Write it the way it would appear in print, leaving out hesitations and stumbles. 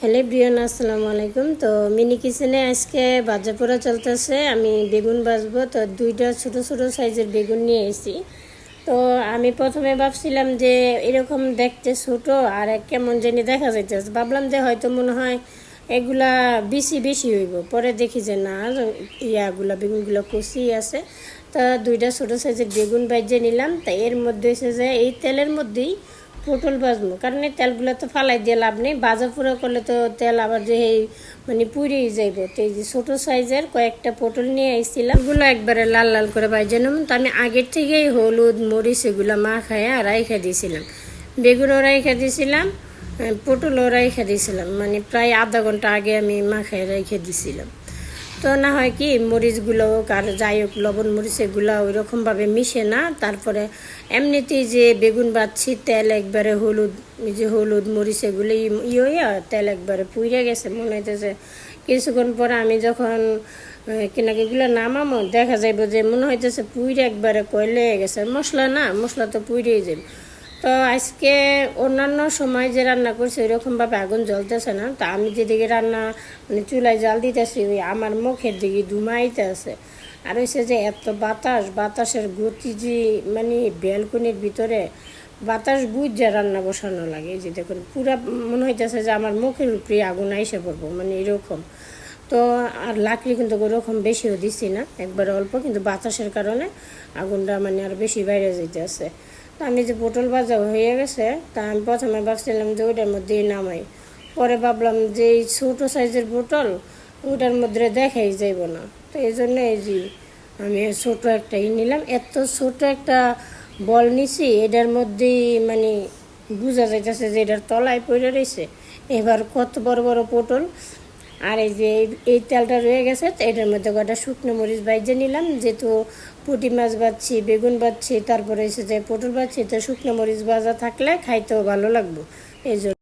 Hello Brian, আসসালামু আলাইকুম। তো মিনি কিচেনে আজকে ভাজা পোড়া চলতেছে। আমি বেগুন ভাজবো, তো দুইটা ছোট ছোট সাইজের বেগুন নিয়ে এসেছি। তো আমি প্রথমে ভাবছিলাম যে এরকম দেখতে ছোট আর কেমন জানি দেখা যাইতেছে, ভাবলাম যে হয়তো মনে হয় এগুলা বেশি বেশি হইব। পরে দেখি যে না, বেগুনগুলো কষি আছে। তা দুইটা ছোট সাইজের বেগুন ভাজে নিলাম। তা এর মধ্যে হচ্ছে যে এই তেলের মধ্যেই পটল ভাজবো, কারণ এই তেলগুলো তো ফালাই দিয়ে লাভ নেই। ভাজা পুরো করলে তো তেল আবার যে এই পুড়েই যাইব। তো এই যে ছোটো সাইজের কয়েকটা পটল নিয়ে এসেছিলাম, এগুলো একবারে লাল লাল করে ভাজে নেব। তো আমি আগের থেকেই হলুদ মরিচ এগুলো মাখায় রাইখা দিয়েছিলাম, বেগুনও রাইখা দিয়েছিলাম, পটলও রাইখা দিয়েছিলাম। প্রায় আধা ঘন্টা আগে আমি মাখায় রেখে দিয়েছিলাম। তো না হয় কি মরিচগুলো আর যাই হোক, লবণ মরিচ এগুলো ওই রকমভাবে মিশে না। তারপরে এমনিতেই যে বেগুন বাচ্ছি তেল একবারে হলুদ মরিচ এগুলো হইয়া তেল একবারে পুড়ে গেছে। মনে হইতেছে কিছুক্ষণ পরে আমি যখন এগুলো নামামো দেখা যাইব যে মনে হইতেছে পুড়ে একবারে কয়লে গেছে। মশলা তো পুড়েই যাবে। তো আজকে অন্যান্য সময় যে রান্না করছি ওইরকমভাবে আগুন জ্বলতেছে না। তা আমি যেদিকে রান্না চুলায় জাল দিতেছি ওই আমার মুখের দিকে ধুমাইতে আছে। আর হচ্ছে যে এত বাতাসের গতি যে ব্যালকনির ভিতরে বাতাস বুঝে রান্না বসানো লাগে। এই যে দেখুন পুরা মনে হইতেছে যে আমার মুখের উপরে আগুন আইসে পড়বো, এরকম। তো আর লাকড়ি কিন্তু ওরকম বেশিও দিছি না, একবারে অল্প, কিন্তু বাতাসের কারণে আগুনটা আর বেশি বাইরে যেতে আছে। তো আমি যে পটল ভাজা হয়ে গেছে, তা আমি প্রথমে ভাবছিলাম যে ওইটার মধ্যেই নামাই। পরে ভাবলাম যে এই ছোটো সাইজের পটল ওইটার মধ্যে দেখাই যাইব না। তো এই জন্য এই যে আমি ছোটো একটা নিলাম। এত ছোট একটা বল নিছি, এটার মধ্যেই বোঝা যাইতেছে যে এটার তলায় পড়ে রয়েছে। এবার কত বড় বড় পটল। আর এই যে এই তেলটা রয়ে গেছে, তো এটার মধ্যে কটা শুকনো মরিচ ভাজে নিলাম। যেহেতু পুঁটি মাছ ভাজছি, বেগুন ভাজছি, তারপরে এসে যে পটল ভাজছি, তো শুকনো মরিচ ভাজা থাকলে খাইতেও ভালো লাগবে এই জন্য।